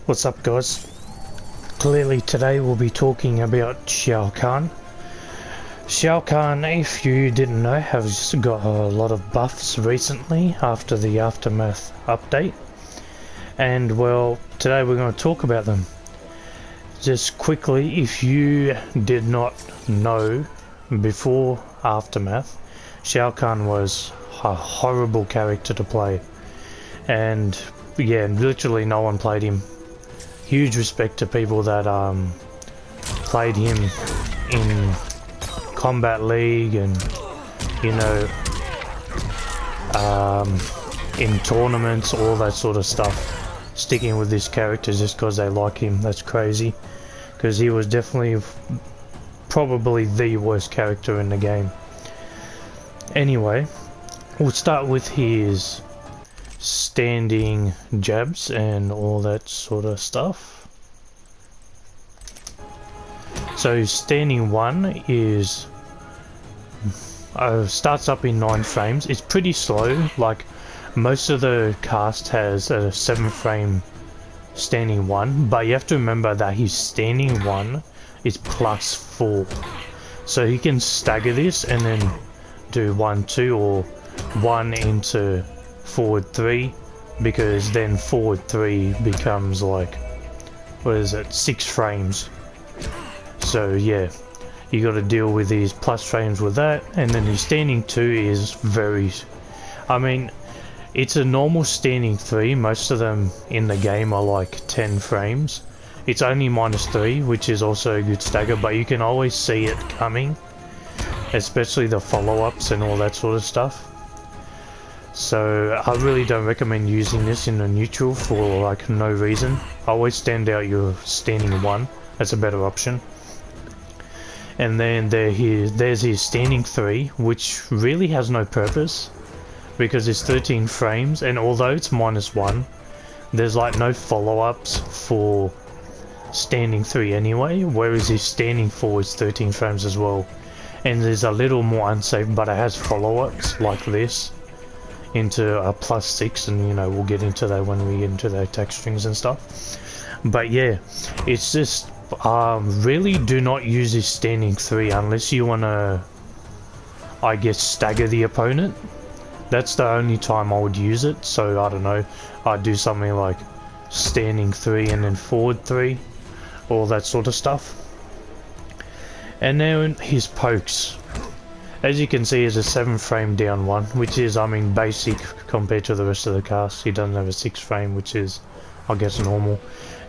What's up, guys? Clearly today we'll be talking about Shao Kahn. Shao Kahn, if you didn't know, has got a lot of buffs recently after the Aftermath update. And well, today we're going to talk about them. Just quickly, if you did not know before Aftermath, Shao Kahn was a horrible character to play. And yeah, literally no one played him. Huge respect to people that played him in Combat League and, you know, in tournaments, all that sort of stuff. Sticking with this character just because they like him, that's crazy. Because he was definitely probably the worst character in the game. Anyway, we'll start with his standing jabs and all that sort of stuff. So standing 1 is starts up in 9 frames. It's pretty slow, like most of the cast has a 7 frame standing 1, but you have to remember that his standing 1 is plus 4, so he can stagger this and then do 1 2 or 1 into forward 3, because then forward 3 becomes like, what is it, 6 frames. So yeah, you got to deal with these plus frames with that. And then his standing 2 is very, I mean, it's a normal standing 3. Most of them in the game are like 10 frames. It's only -3, which is also a good stagger, but you can always see it coming, especially the follow-ups and all that sort of stuff. So I really don't recommend using this in a neutral for like no reason. Always stand out your standing 1, that's a better option. And then there's his standing 3, which really has no purpose because it's 13 frames, and although it's -1, there's like no follow-ups for standing 3 anyway, whereas his standing 4 is 13 frames as well. And there's a little more unsafe, but it has follow-ups like this into a +6, and you know, we'll get into that when we get into the attack strings and stuff. But yeah, it's just really do not use this standing 3 unless you want to, I guess, stagger the opponent. That's the only time I would use it. So I don't know, I'd do something like standing 3 and then forward 3, all that sort of stuff. And then his pokes, as you can see, is a 7 frame down 1, which is, I mean, basic compared to the rest of the cast. He doesn't have a 6 frame, which is, I guess, normal.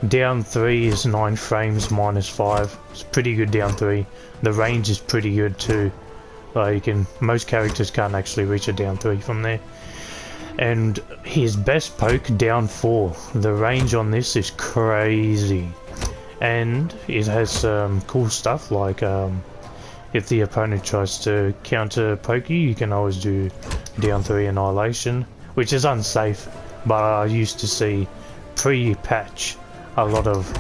Down 3 is 9 frames -5. It's pretty good down 3. The range is pretty good too. You can, most characters can't actually reach a down 3 from there. And his best poke, down 4. The range on this is crazy. And it has some cool stuff like if the opponent tries to counter poke you, you can always do down 3 annihilation, which is unsafe, but I used to see pre-patch a lot of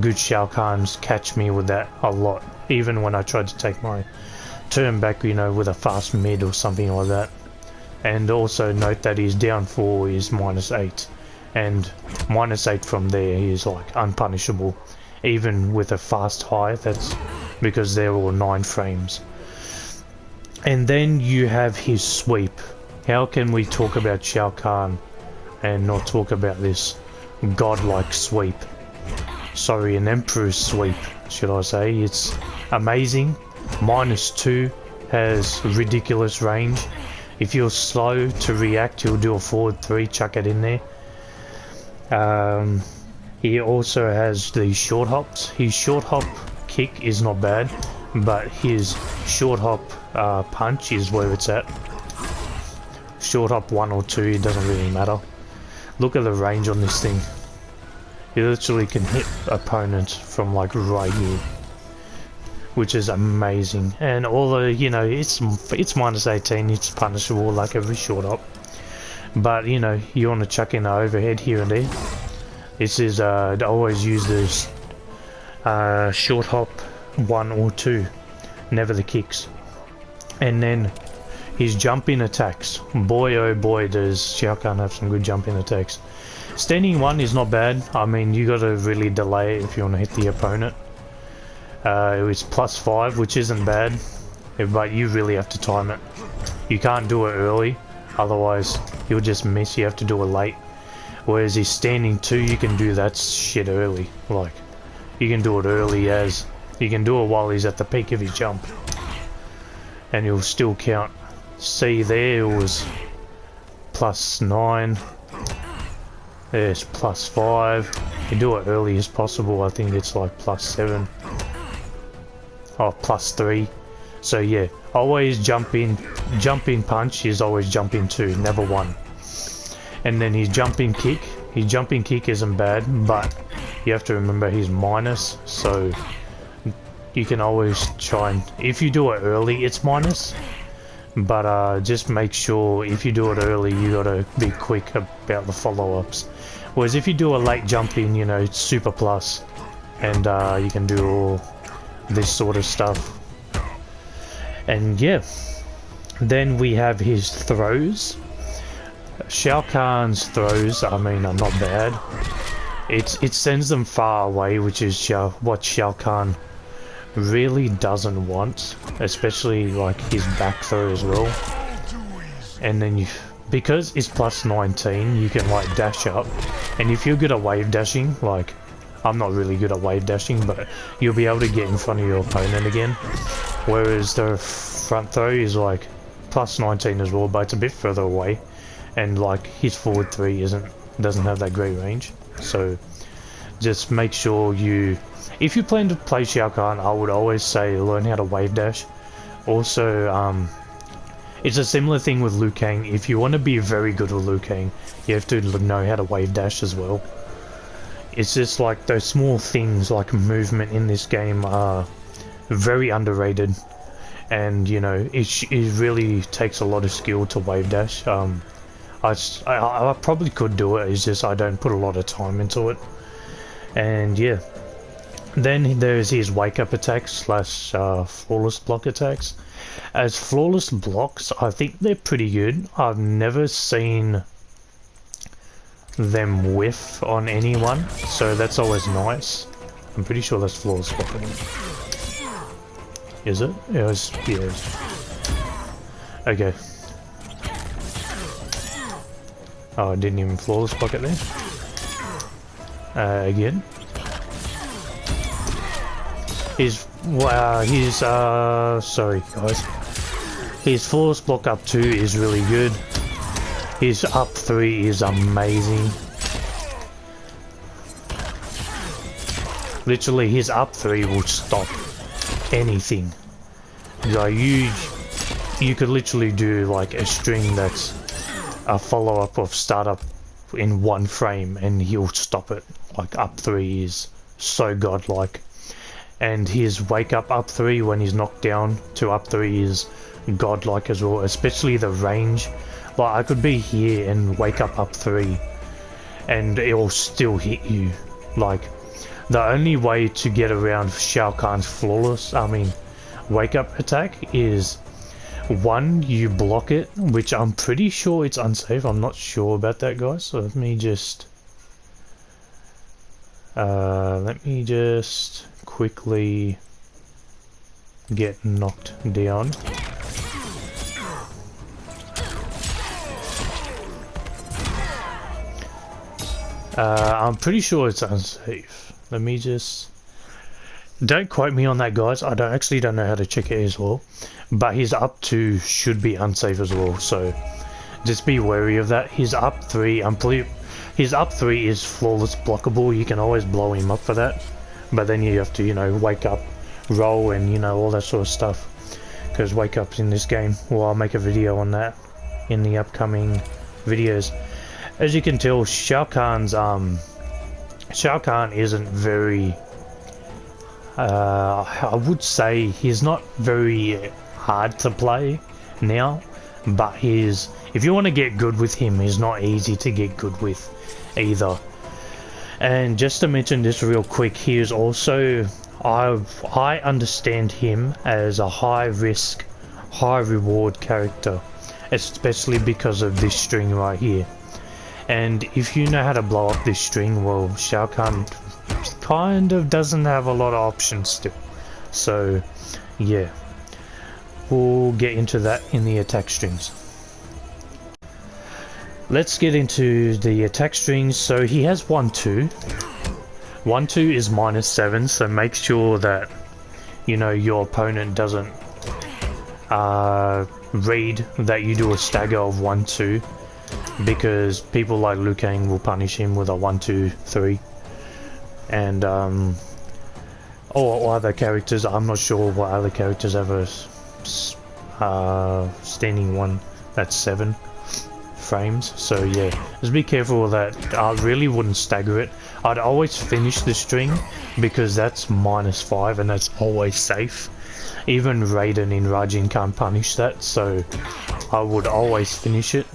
good Shao Kahns catch me with that a lot, even when I tried to take my turn back, you know, with a fast mid or something like that. And also note that his down 4 is -8, and -8 from there is like unpunishable, even with a fast high. That's because they're all 9 frames. And then you have his sweep. How can we talk about Shao Kahn and not talk about this godlike sweep? Sorry, an emperor's sweep, should I say. It's amazing. -2 has ridiculous range. If you're slow to react, you'll do a forward 3, chuck it in there. He also has the short hops. His short hop kick is not bad, but his short hop punch is where it's at. Short hop 1 or 2, it doesn't really matter. Look at the range on this thing. You literally can hit opponents from like right here, which is amazing. And although, you know, it's -18, it's punishable like every short hop, but you know, you want to chuck in an overhead here and there. This is always use this short hop 1 or 2, never the kicks. And then his jump in attacks, boy oh boy does Shao Kahn have some good jump in attacks. Standing 1 is not bad. I mean, you gotta really delay it if you want to hit the opponent. It's +5, which isn't bad, but you really have to time it. You can't do it early, otherwise you'll just miss. You have to do it late. Whereas he's standing 2, you can do that shit early. Like, you can do it early as... You can do it while he's at the peak of his jump. And he'll still count. See, there it was +9. There's +5. You do it early as possible. I think it's like +7. Oh, +3. So yeah, always jump in punch is always jump in 2, never 1. And then his jumping kick isn't bad, but you have to remember he's minus, so you can always try and, if you do it early it's minus, but just make sure if you do it early you gotta be quick about the follow-ups. Whereas if you do a late jump in, you know, it's super plus, and you can do all this sort of stuff. And yeah, then we have his throws. Shao Kahn's throws, I mean, are not bad. It sends them far away, which is what Shao Kahn really doesn't want, especially like his back throw as well. And then because it's +19, you can like dash up, and if you're good at wave dashing, like I'm not really good at wave dashing, but you'll be able to get in front of your opponent again. Whereas the front throw is like +19 as well, but it's a bit further away, and like his forward 3 doesn't have that great range. So just make sure if you plan to play Shao Kahn, I would always say learn how to wave dash. Also, it's a similar thing with Liu Kang. If you want to be very good with Liu Kang, you have to know how to wave dash as well. It's just like those small things like movement in this game are very underrated, and you know it really takes a lot of skill to wave dash. I probably could do it, it's just I don't put a lot of time into it. And yeah, then there's his wake up attacks slash flawless block attacks. As flawless blocks, I think they're pretty good. I've never seen them whiff on anyone, so that's always nice. I'm pretty sure that's flawless blocking. Is it? Yeah, okay. Oh, I didn't even flawless block it there. Again. Sorry guys. His flawless block up 2 is really good. His up 3 is amazing. Literally, his up 3 will stop anything. Like you could literally do like a string that's a follow-up of startup in 1 frame and he'll stop it. Like up 3 is so godlike. And his wake up 3 when he's knocked down to up 3 is godlike as well, especially the range. Like I could be here and wake up 3 and it'll still hit you. Like the only way to get around Shao Kahn's wake up attack is 1, you block it, which I'm pretty sure it's unsafe. I'm not sure about that, guys, so let me just quickly get knocked down. I'm pretty sure it's unsafe. Let me just... Don't quote me on that, guys. I actually don't know how to check it as well. But his up 2 should be unsafe as well, so just be wary of that. His up 3, his up 3 is flawless blockable. You can always blow him up for that. But then you have to, you know, wake up, roll, and you know, all that sort of stuff. Because wake ups in this game, well, I'll make a video on that in the upcoming videos. As you can tell, Shao Kahn isn't very... I would say he's not very hard to play now, but if you want to get good with him, he's not easy to get good with either. And just to mention this real quick, he is also, I understand him as a high risk, high reward character, especially because of this string right here. And if you know how to blow up this string, well, Shao Kahn kind of doesn't have a lot of options still. So, yeah. We'll get into that in the attack strings. Let's get into the attack strings. So he has 1-2. 1-2 is -7, so make sure that, you know, your opponent doesn't read that you do a stagger of 1-2, because people like Liu Kang will punish him with a 1-2-3, and or other characters. I'm not sure what other characters have a standing one that's 7 frames. So yeah, just be careful of that. I really wouldn't stagger it. I'd always finish the string, because that's -5 and that's always safe. Even Raiden in Rajin can't punish that, so I would always finish it.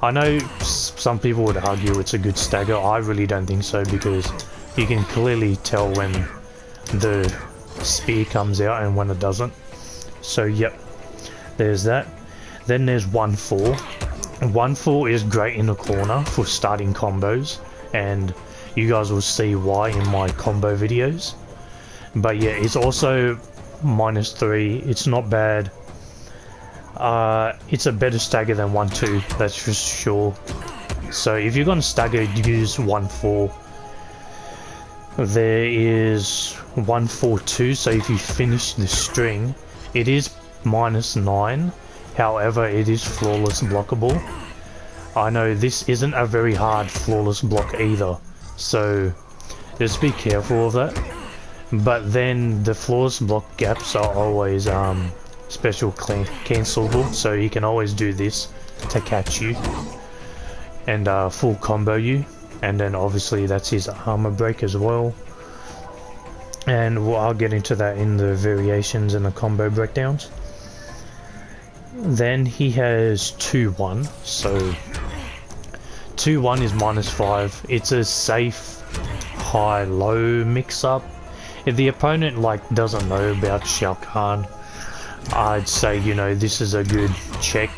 I know some people would argue it's a good stagger. I really don't think so, because you can clearly tell when the spear comes out and when it doesn't. So yep, there's that. Then there's 1-4. 1-4 is great in the corner for starting combos, and you guys will see why in my combo videos. But yeah, it's also -3. It's not bad. It's a better stagger than 1-2, that's for sure. So if you're gonna stagger, use 1-4. There is 1-4-2, so if you finish the string, it is -9. However, it is flawless blockable. I know this isn't a very hard flawless block either, so just be careful of that. But then the flawless block gaps are always special cancelable, so you can always do this to catch you and full combo you. And then obviously that's his armor break as well, and I'll get into that in the variations and the combo breakdowns. Then he has 2-1, so 2-1 is -5. It's a safe high-low mix-up. If the opponent doesn't know about Shao Kahn, I'd say, you know, this is a good check.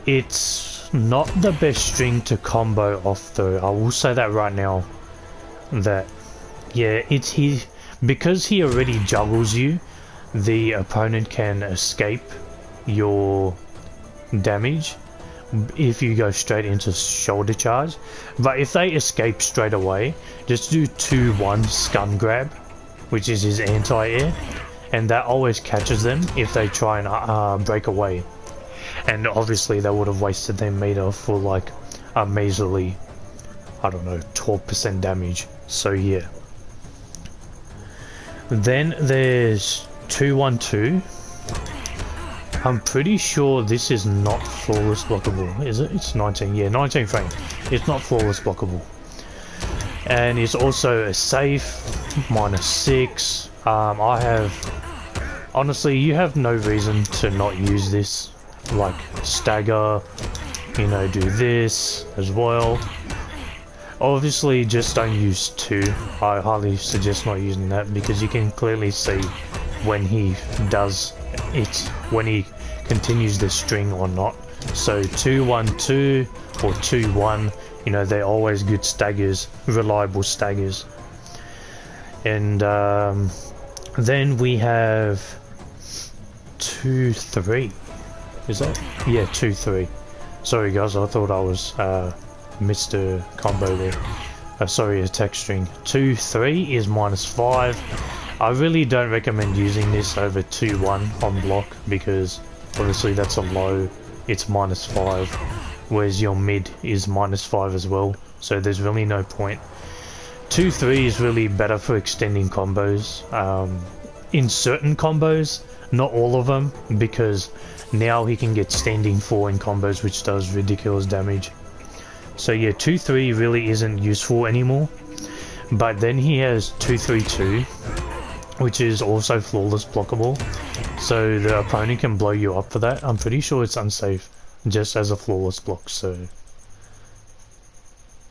It's not the best string to combo off though. I will say that right now. That yeah, because he already juggles you, the opponent can escape your damage if you go straight into shoulder charge. But if they escape straight away, just do 2-1 scum grab, which is his anti-air, and that always catches them if they try and break away. And obviously they would have wasted their meter for like a measly, I don't know, 12% damage. So yeah. Then there's 2-1-2. I'm pretty sure this is not flawless blockable, is it? It's 19, yeah, 19 frame. It's not flawless blockable. And it's also a safe, -6. I have, honestly, you have no reason to not use this. Like, stagger, you know, do this as well. Obviously, just don't use 2. I highly suggest not using that, because you can clearly see when he does it, when he continues the string or not. So 2-1-2 or 2-1, you know, they're always good staggers, reliable staggers. And then we have 2-3. Is that? Yeah, 2-3. Sorry guys, I thought I was Mr. Combo there. Sorry, attack string. 2-3 is -5. I really don't recommend using this over 2-1 on block, because obviously that's a low, it's -5, whereas your mid is -5 as well, so there's really no point. 2-3 is really better for extending combos, in certain combos, not all of them, because now he can get standing 4 in combos, which does ridiculous damage. So yeah, 2-3 really isn't useful anymore. But then he has 2-3-2, which is also flawless blockable, so the opponent can blow you up for that. I'm pretty sure it's unsafe just as a flawless block, so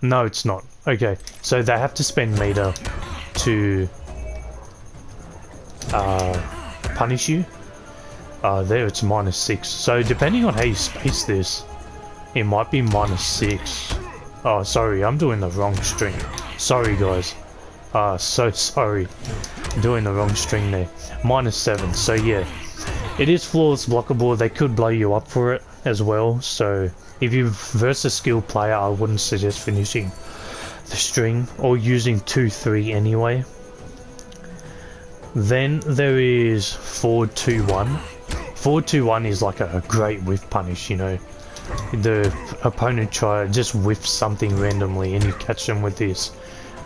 no, it's not. Okay, so they have to spend meter to punish you. There it's -6, so depending on how you space this, It might be -6. Oh, sorry, I'm doing the wrong string. Sorry, guys. So sorry. Doing the wrong string there. -7. So yeah, it is flawless blockable. They could blow you up for it as well. So if you verse a skilled player, I wouldn't suggest finishing the string or using 2-3 anyway. Then there is forward 2-1. Forward 2-1 is like a great whiff punish, you know. The opponent just whiffs something randomly and you catch them with this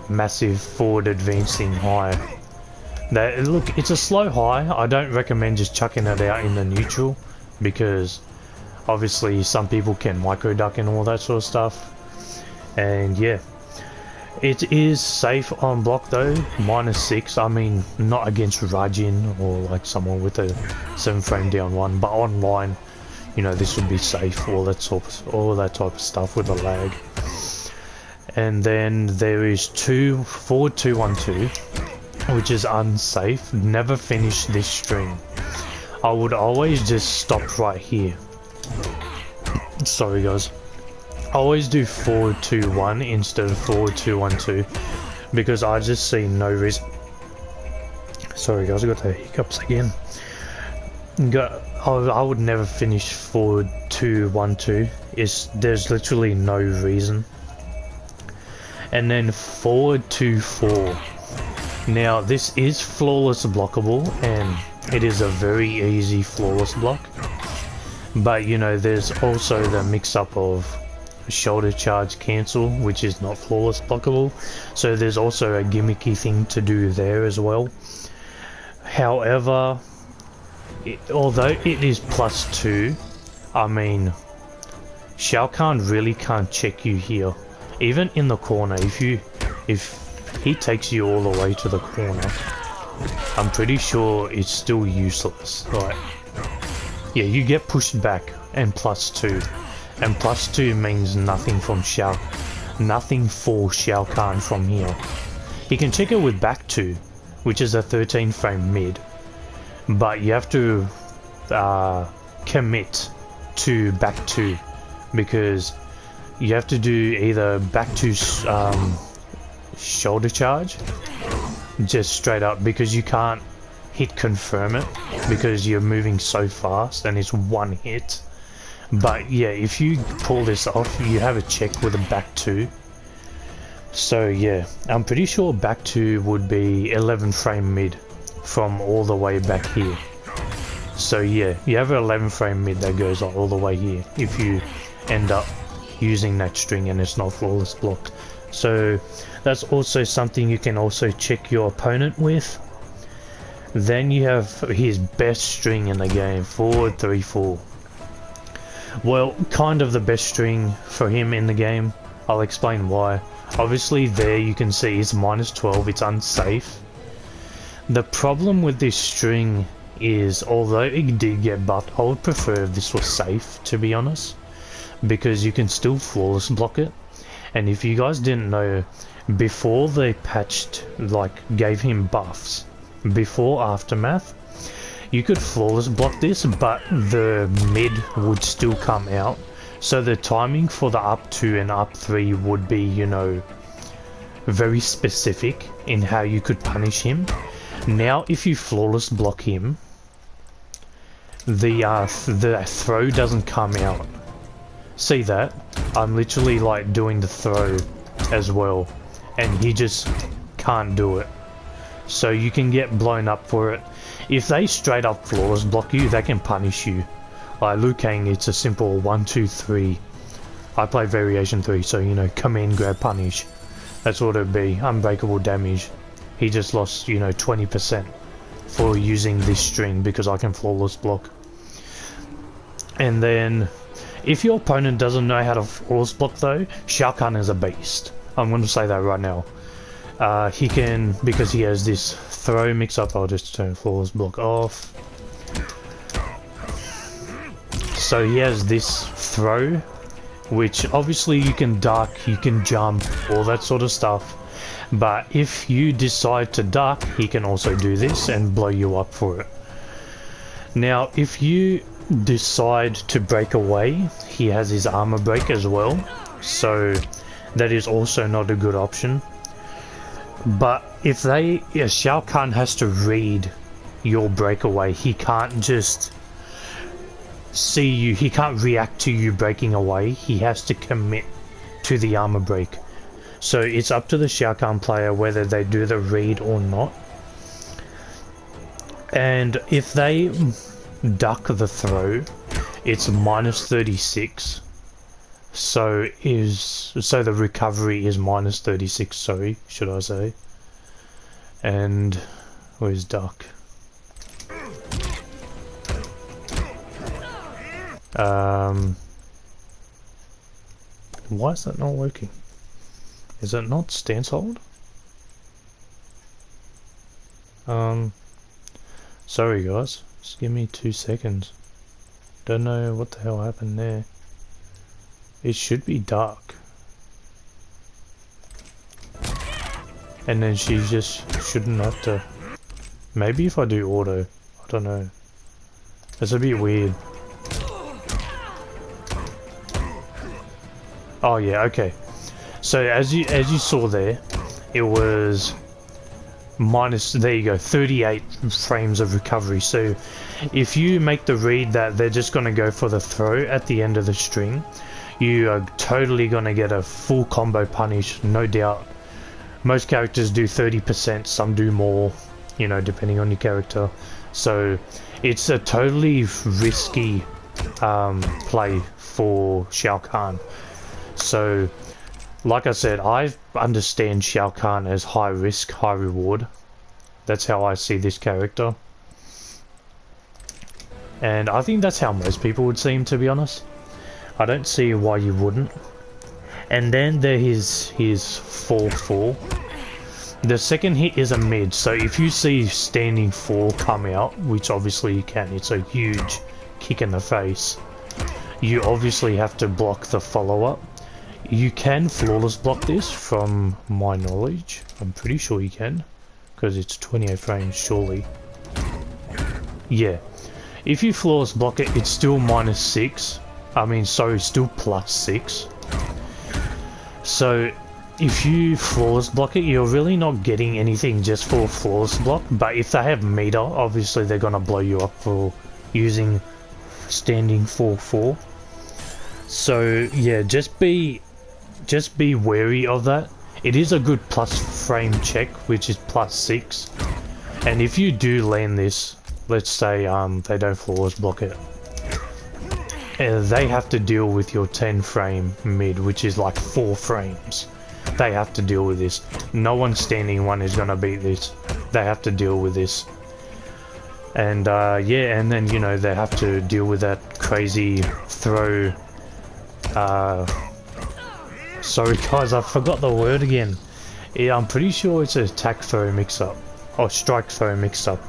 massive forward advancing high. Look, it's a slow high. I don't recommend just chucking it out in the neutral because obviously some people can micro duck and all that sort of stuff. And yeah, it is safe on block though, -6. I mean, not against Rajin or like someone with a 7 frame down one, but online, you know, this would be safe, all that type of stuff with the lag. And then there is forward 2-1-2, which is unsafe. Never finish this string. I would always just stop right here. Sorry guys. I always do forward 2-1 instead of forward 2-1-2 because I just see no reason. Sorry guys, I got the hiccups again. I would never finish forward 2-1-2. There's literally no reason. And then forward 2-4. Now this is flawless blockable and it is a very easy flawless block. But you know, there's also the mix up of shoulder charge cancel, which is not flawless blockable. So there's also a gimmicky thing to do there as well. However, although it is +2, I mean, Shao Kahn really can't check you here. Even in the corner, if he takes you all the way to the corner, I'm pretty sure it's still useless. Like, yeah, you get pushed back and +2, and +2 means nothing for Shao Kahn from here. He can check it with back 2, which is a 13 frame mid, but you have to commit to back 2 because you have to do either back 2 shoulder charge just straight up, because you can't hit confirm it because you're moving so fast and it's one hit. But yeah, if you pull this off, you have a check with a back 2. So yeah, I'm pretty sure back 2 would be 11 frame mid from all the way back here. So yeah, you have an 11 frame mid that goes all the way here if you end up using that string and it's not flawless blocked. So that's also something you can also check your opponent with. Then you have his best string in the game, forward 3-4. Well, kind of the best string for him in the game. I'll explain why. Obviously there you can see it's -12, it's unsafe. The problem with this string is, although it did get buffed, I would prefer if this was safe, to be honest, because you can still flawless block it. And if you guys didn't know, before they patched, like gave him buffs, before Aftermath, you could flawless block this, but the mid would still come out. So the timing for the up 2 and up 3 would be, you know, very specific in how you could punish him. Now if you flawless block him, the throw doesn't come out. See that? I'm literally like doing the throw as well, and he just can't do it. So you can get blown up for it. If they straight up flawless block you, they can punish you. Like Liu Kang, it's a simple 1-2-3. I play variation 3, so you know, command grab punish. That's what it'd be. Unbreakable damage. He just lost, you know, 20% for using this string because I can flawless block. And then if your opponent doesn't know how to flawless block though, Shao Kahn is a beast. I'm going to say that right now. He can, because he has this throw mix up. I'll just turn flawless block off. So he has this throw, which obviously you can duck, you can jump, all that sort of stuff. But if you decide to duck, he can also do this and blow you up for it. Now, if you decide to break away, he has his armor break as well, so that is also not a good option. But if Shao Kahn has to read your breakaway. He can't just see you, he can't react to you breaking away. He has to commit to the armor break. So it's up to the Shao Kahn player whether they do the read or not. And if they duck the throw, it's minus 36. So the recovery is minus 36, sorry, should I say. And where's duck? Why is that not working? Is it not stance hold? Sorry guys, just give me 2 seconds. Don't know what the hell happened there. It should be dark. And then she just shouldn't have to... Maybe if I do auto, I don't know. It's a bit weird. Oh yeah, okay. So as you saw there, it was minus, there you go, 38 frames of recovery. So if you make the read that they're just going to go for the throw at the end of the string, you are totally going to get a full combo punish, no doubt. Most characters do 30%, some do more, you know, depending on your character. So it's a totally risky play for Shao Kahn. So like I said, I understand Shao Kahn as high risk, high reward. That's how I see this character. And I think that's how most people would see him, to be honest. I don't see why you wouldn't. And then there is his 4-4. The second hit is a mid, so if you see standing 4 come out, which obviously you can, it's a huge kick in the face. You obviously have to block the follow-up. You can flawless block this from my knowledge. I'm pretty sure you can, because it's 28 frames surely. Yeah. If you flawless block it, it's still minus 6. I mean, sorry, still plus 6. So if you flawless block it, you're really not getting anything just for flawless block. But if they have meter, obviously they're gonna blow you up for using standing 4-4. So yeah, just be wary of that. It is a good plus frame check, which is plus 6. And if you do land this, let's say they don't flawless block it, they have to deal with your 10 frame mid, which is like 4 frames. They have to deal with this. No one standing 1 is gonna beat this. They have to deal with this. And yeah, and then, you know, they have to deal with that crazy throw. Sorry guys, I forgot the word again. Yeah, I'm pretty sure it's a attack throw mix-up, or strike throw mix-up.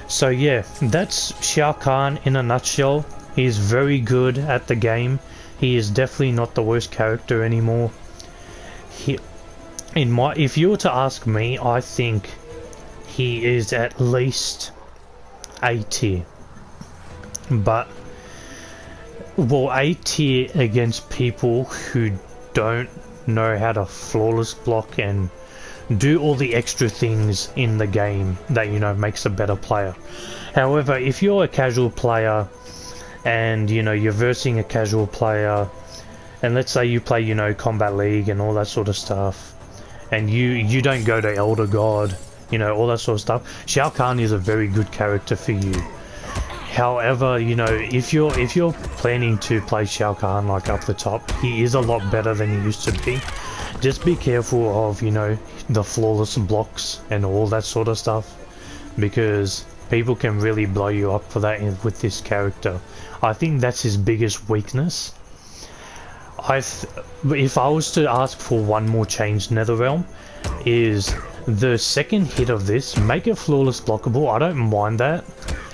So yeah, that's Shao Kahn in a nutshell. He is very good at the game. He is definitely not the worst character anymore. If you were to ask me, I think he is at least A tier. But, well, A tier against people who don't know how to flawless block and do all the extra things in the game that, you know, makes a better player. However, if you're a casual player and, you know, you're versing a casual player, and let's say you play, you know, Combat League and all that sort of stuff, and you don't go to Elder God, you know, all that sort of stuff, Shao Kahn is a very good character for you. However, you know, if you're planning to play Shao Kahn like up the top, he is a lot better than he used to be. Just be careful of, you know, the flawless blocks and all that sort of stuff, because people can really blow you up for that with this character. I think that's his biggest weakness. If I was to ask for one more change, Netherrealm, is the second hit of this, make it flawless blockable. I don't mind that.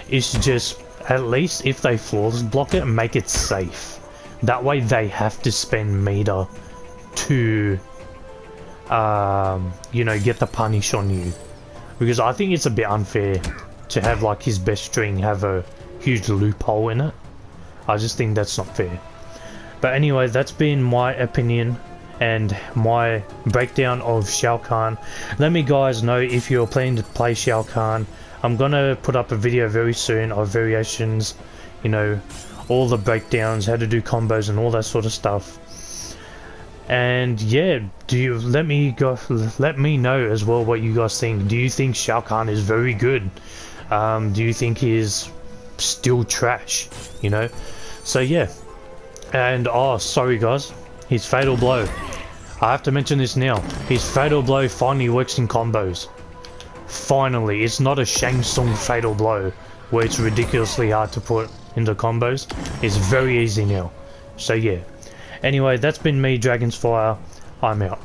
It's just, at least if they flawless block it, make it safe. That way they have to spend meter to, you know, get the punish on you. Because I think it's a bit unfair to have like his best string have a huge loophole in it. I just think that's not fair. But anyway, that's been my opinion and my breakdown of Shao Kahn. Let me guys know if you're planning to play Shao Kahn. I'm gonna put up a video very soon of variations, you know, all the breakdowns, how to do combos and all that sort of stuff. And yeah, let me know as well what you guys think. Do you think Shao Kahn is very good? Do you think he is still trash, you know? So yeah. And oh, sorry guys, his fatal blow, I have to mention this now, his fatal blow finally works in combos. Finally, it's not a Shang Tsung fatal blow where it's ridiculously hard to put into combos. It's very easy now. So yeah. Anyway, that's been me, Dragon's Fire. I'm out.